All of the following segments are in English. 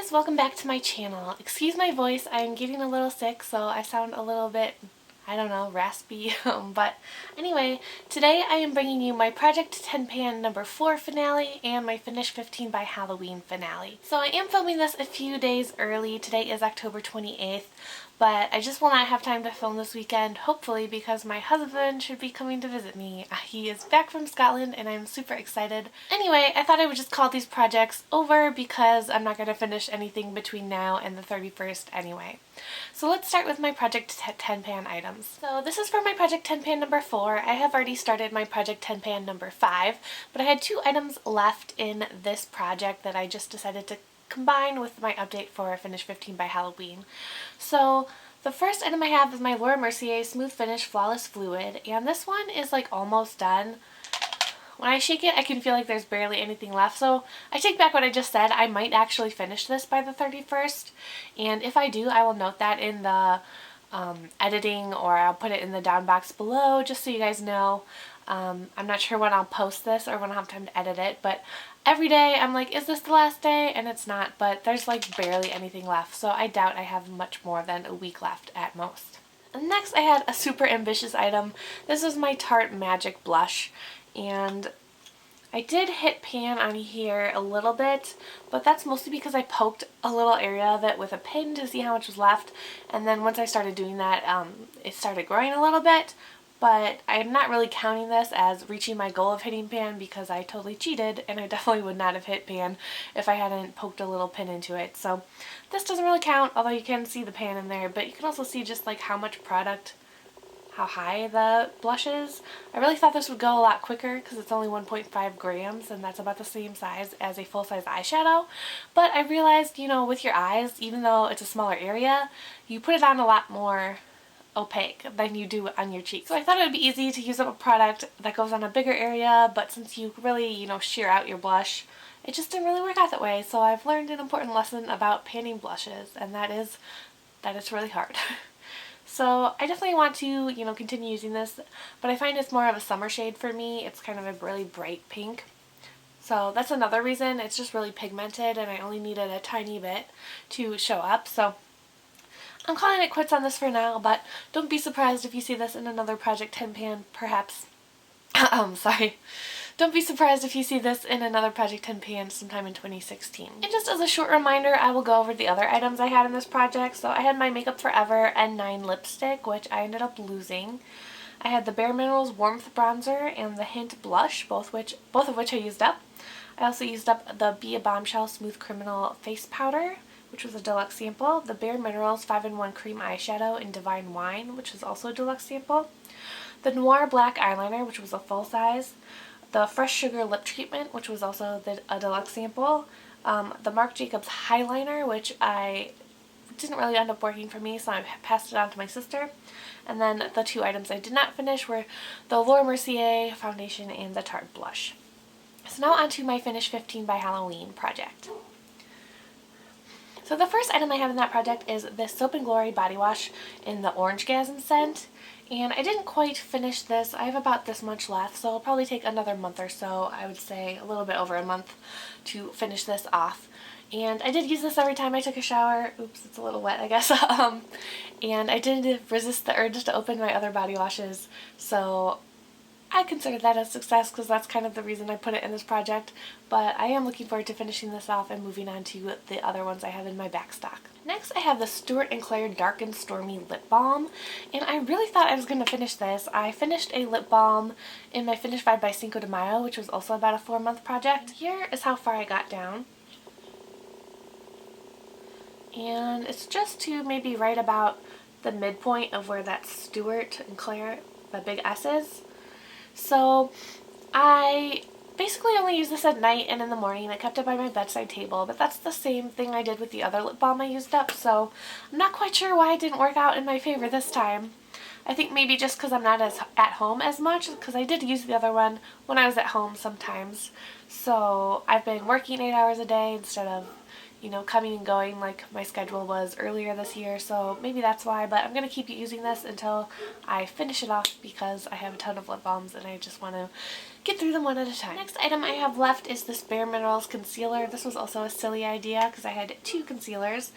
guys, welcome back to my channel. Excuse my voice, I'm getting a little sick, so I sound a little bit, I don't know, raspy. But anyway, today I am bringing you my Project 10 Pan number 4 finale and my Finish 15 by Halloween finale. So I am filming this a few days early. Today is October 28th. But I just will not have time to film this weekend, hopefully, because my husband should be coming to visit me. He is back from Scotland and I'm super excited. Anyway, I thought I would just call these projects over because I'm not going to finish anything between now and the 31st anyway. So let's start with my Project 10 Pan items. So this is for my Project 10 Pan number 4. I have already started my Project 10 Pan number 5, but I had 2 items left in this project that I just decided to combine with my update for Finish 15 by Halloween. So the first item I have is my Laura Mercier Smooth Finish Flawless Fluid, and this one is like almost done. When I shake it, I can feel like there's barely anything left, so I take back what I just said. I might actually finish this by the 31st, and if I do, I will note that in the editing, or I'll put it in the down box below just so you guys know. I'm not sure when I'll post this or when I'll have time to edit it, but every day I'm like, is this the last day? And it's not, but there's like barely anything left, so I doubt I have much more than a week left at most. And next I had a super ambitious item. This is my Tarte Magic Blush, and I did hit pan on here a little bit, but that's mostly because I poked a little area of it with a pin to see how much was left, and then once I started doing that, it started growing a little bit. But I'm not really counting this as reaching my goal of hitting pan because I totally cheated, and I definitely would not have hit pan if I hadn't poked a little pin into it. So this doesn't really count, although you can see the pan in there, but you can also see just like how much product, how high the blush is. I really thought this would go a lot quicker because it's only 1.5 grams, and that's about the same size as a full-size eyeshadow. But I realized, you know, with your eyes, even though it's a smaller area, you put it on a lot more opaque than you do on your cheeks. So I thought it would be easy to use up a product that goes on a bigger area, but since you really, you know, sheer out your blush, it just didn't really work out that way. So I've learned an important lesson about panning blushes, and that is that it's really hard. So I definitely want to, you know, continue using this, but I find it's more of a summer shade for me. It's kind of a really bright pink. So that's another reason. It's just really pigmented, and I only needed a tiny bit to show up. So I'm calling it quits on this for now, but don't be surprised if you see this in another Project 10 Pan, perhaps. Sorry. Don't be surprised if you see this in another Project 10 Pan sometime in 2016. And just as a short reminder, I will go over the other items I had in this project. So I had my Makeup Forever N9 lipstick, which I ended up losing. I had the Bare Minerals Warmth Bronzer and the Hint Blush, both of which I used up. I also used up the Be a Bombshell Smooth Criminal Face Powder, which was a deluxe sample, the Bare Minerals 5-in-1 Cream Eyeshadow in Divine Wine, which is also a deluxe sample, the Noir Black Eyeliner, which was a full size, the Fresh Sugar Lip Treatment, which was also a deluxe sample, the Marc Jacobs Highliner, which I didn't really end up working for me, so I passed it on to my sister, and then the 2 items I did not finish were the Laura Mercier Foundation and the Tarte Blush. So now on to my Finish 15 by Halloween project. So the first item I have in that project is this Soap & Glory body wash in the Orange Gasm scent, and I didn't quite finish this. I have about this much left, so it'll probably take another month or so. I would say a little bit over a month to finish this off. And I did use this every time I took a shower. Oops, it's a little wet, I guess. And I did resist the urge to open my other body washes, so I consider that a success because that's kind of the reason I put it in this project, but I am looking forward to finishing this off and moving on to the other ones I have in my back stock. Next I have the Stuart & Claire Dark and Stormy Lip Balm, and I really thought I was going to finish this. I finished a lip balm in my Finish Vibe by Cinco de Mayo, which was also about a 4-month project. Here is how far I got down. And it's just to maybe right about the midpoint of where that Stuart & Claire, the big S is. So I basically only use this at night and in the morning. I kept it by my bedside table, but that's the same thing I did with the other lip balm I used up, so I'm not quite sure why it didn't work out in my favor this time. I think maybe just because I'm not as at home as much, because I did use the other one when I was at home sometimes. So I've been working 8 hours a day instead of, you know, coming and going like my schedule was earlier this year, so maybe that's why, but I'm going to keep using this until I finish it off because I have a ton of lip balms and I just want to get through them one at a time. Next item I have left is this Bare Minerals concealer. This was also a silly idea because I had 2 concealers,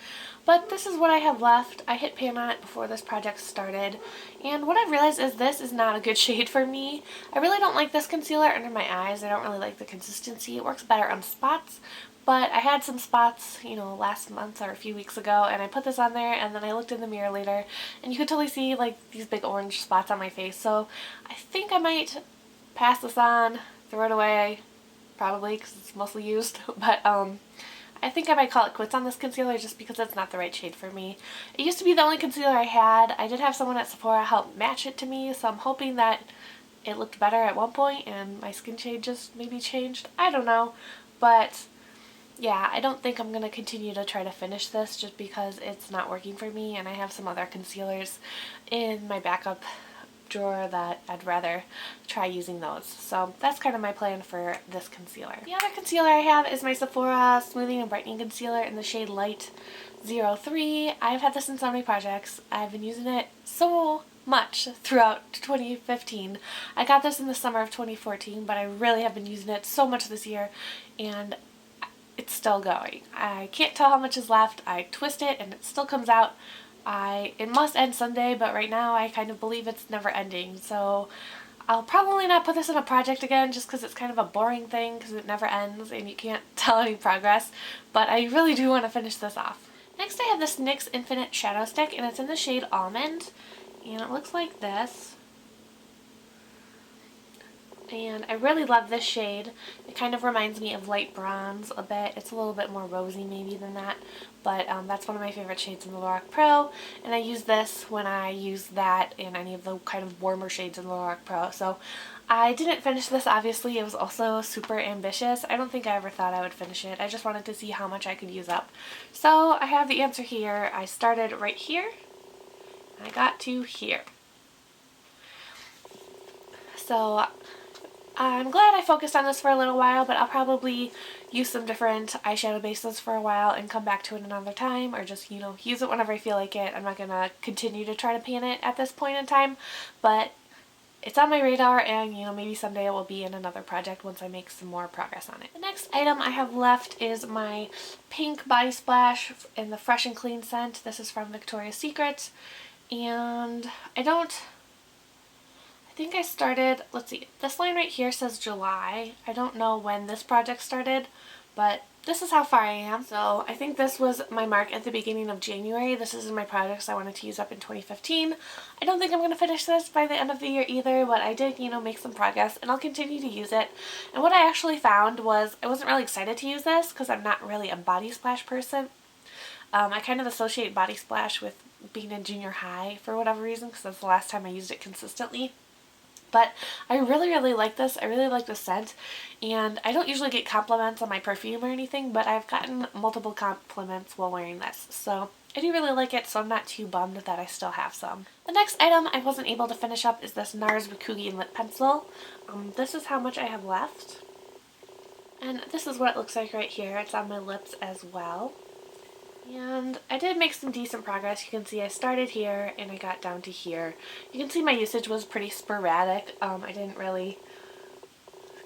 but this is what I have left. I hit pan on it before this project started, and what I've realized is this is not a good shade for me. I really don't like this concealer under my eyes. I don't really like the consistency. It works better on spots, but I had some spots, you know, last month or a few weeks ago, and I put this on there, and then I looked in the mirror later, and you could totally see like these big orange spots on my face. So I think I might pass this on, throw it away, probably because it's mostly used, but I think I might call it quits on this concealer just because it's not the right shade for me. It used to be the only concealer I had. I did have someone at Sephora help match it to me, so I'm hoping that it looked better at one point and my skin shade just maybe changed. I don't know, but yeah, I don't think I'm going to continue to try to finish this just because it's not working for me, and I have some other concealers in my backup drawer that I'd rather try using those. So that's kind of my plan for this concealer. The other concealer I have is my Sephora Smoothing and Brightening Concealer in the shade Light 03. I've had this in so many projects. I've been using it so much throughout 2015. I got this in the summer of 2014, but I really have been using it so much this year, and it's still going. I can't tell how much is left. I twist it and it still comes out. It must end someday, but right now I kind of believe it's never ending. So I'll probably not put this in a project again just because it's kind of a boring thing because it never ends and you can't tell any progress. But I really do want to finish this off. Next I have this NYX Infinite Shadow Stick, and it's in the shade Almond. And it looks like this. And I really love this shade. It kind of reminds me of light bronze a bit. It's a little bit more rosy maybe than that, but that's one of my favorite shades in the Lorac Pro, and I use this when I use that in any of the kind of warmer shades in the Lorac Pro. So I didn't finish this, obviously. It was also super ambitious. I don't think I ever thought I would finish it. I just wanted to see how much I could use up. So I have the answer here. I started right here, and I got to here. So I'm glad I focused on this for a little while, but I'll probably use some different eyeshadow bases for a while and come back to it another time, or just, you know, use it whenever I feel like it. I'm not going to continue to try to pan it at this point in time, but it's on my radar, and, you know, maybe someday it will be in another project once I make some more progress on it. The next item I have left is my pink body splash in the Fresh and Clean scent. This is from Victoria's Secret, and I think I started, let's see, this line right here says July. I don't know when this project started, but this is how far I am. So I think this was my mark at the beginning of January. This is my projects I wanted to use up in 2015. I don't think I'm going to finish this by the end of the year either, but I did, you know, make some progress, and I'll continue to use it. And what I actually found was I wasn't really excited to use this because I'm not really a body splash person. I kind of associate body splash with being in junior high for whatever reason, because that's the last time I used it consistently. But I really like this. I really like the scent, and I don't usually get compliments on my perfume or anything, but I've gotten multiple compliments while wearing this. So I do really like it, so I'm not too bummed that I still have some. The next item I wasn't able to finish up is this NARS Rikugi lip pencil. This is how much I have left. And this is what it looks like right here. It's on my lips as well. And I did make some decent progress. You can see I started here and I got down to here. You can see my usage was pretty sporadic. I didn't really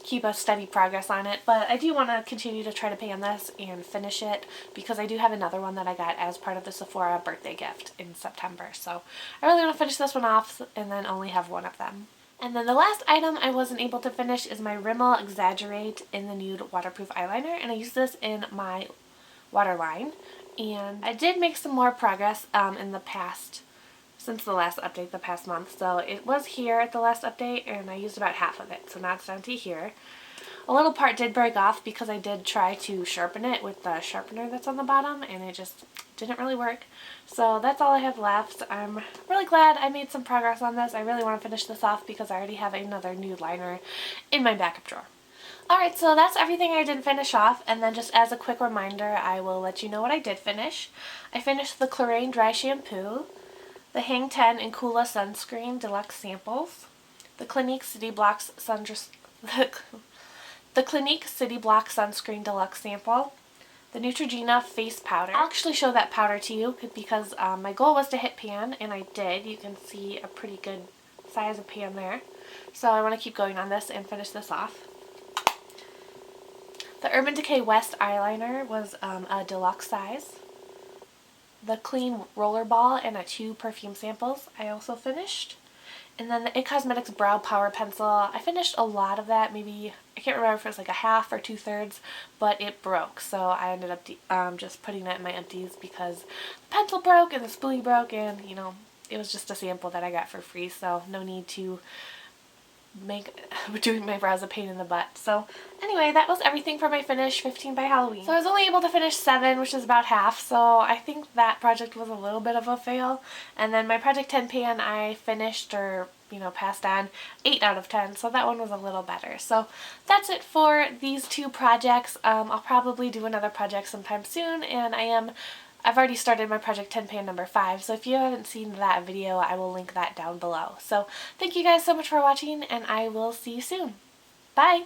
keep a steady progress on it, but I do want to continue to try to pan this and finish it because I do have another one that I got as part of the Sephora birthday gift in September. So I really want to finish this one off and then only have one of them. And then the last item I wasn't able to finish is my Rimmel Exaggerate in the Nude Waterproof Eyeliner, and I use this in my waterline. And I did make some more progress in the past, since the last update, the past month. So it was here at the last update, and I used about half of it, so now it's down to here. A little part did break off because I did try to sharpen it with the sharpener that's on the bottom, and it just didn't really work. So that's all I have left. I'm really glad I made some progress on this. I really want to finish this off because I already have another nude liner in my backup drawer. Alright, so that's everything I did finish off, and then just as a quick reminder, I will let you know what I did finish. I finished the Clarins Dry Shampoo, the Hang 10 and Kula Sunscreen Deluxe Samples, the Clinique City Block Sunscreen Deluxe Sample, the Neutrogena Face Powder. I'll actually show that powder to you because my goal was to hit pan, and I did. You can see a pretty good size of pan there. So I want to keep going on this and finish this off. The Urban Decay West eyeliner was a deluxe size. The Clean Roller Ball and 2 perfume samples I also finished. And then the It Cosmetics Brow Power Pencil, I finished a lot of that, maybe, I can't remember if it was like a half or 2/3, but it broke. So I ended up just putting it in my empties because the pencil broke and the spoolie broke, and you know, it was just a sample that I got for free, so no need to make doing my brows a pain in the butt. So anyway, that was everything for my finish 15 by Halloween. So I was only able to finish 7, which is about half, so I think that project was a little bit of a fail. And then my project 10 pan I finished, or passed on 8 out of 10, so that one was a little better. So that's it for these 2 projects. I'll probably do another project sometime soon, and I've already started my project 10 pan number 5, so if you haven't seen that video, I will link that down below. So thank you guys so much for watching, and I will see you soon. Bye!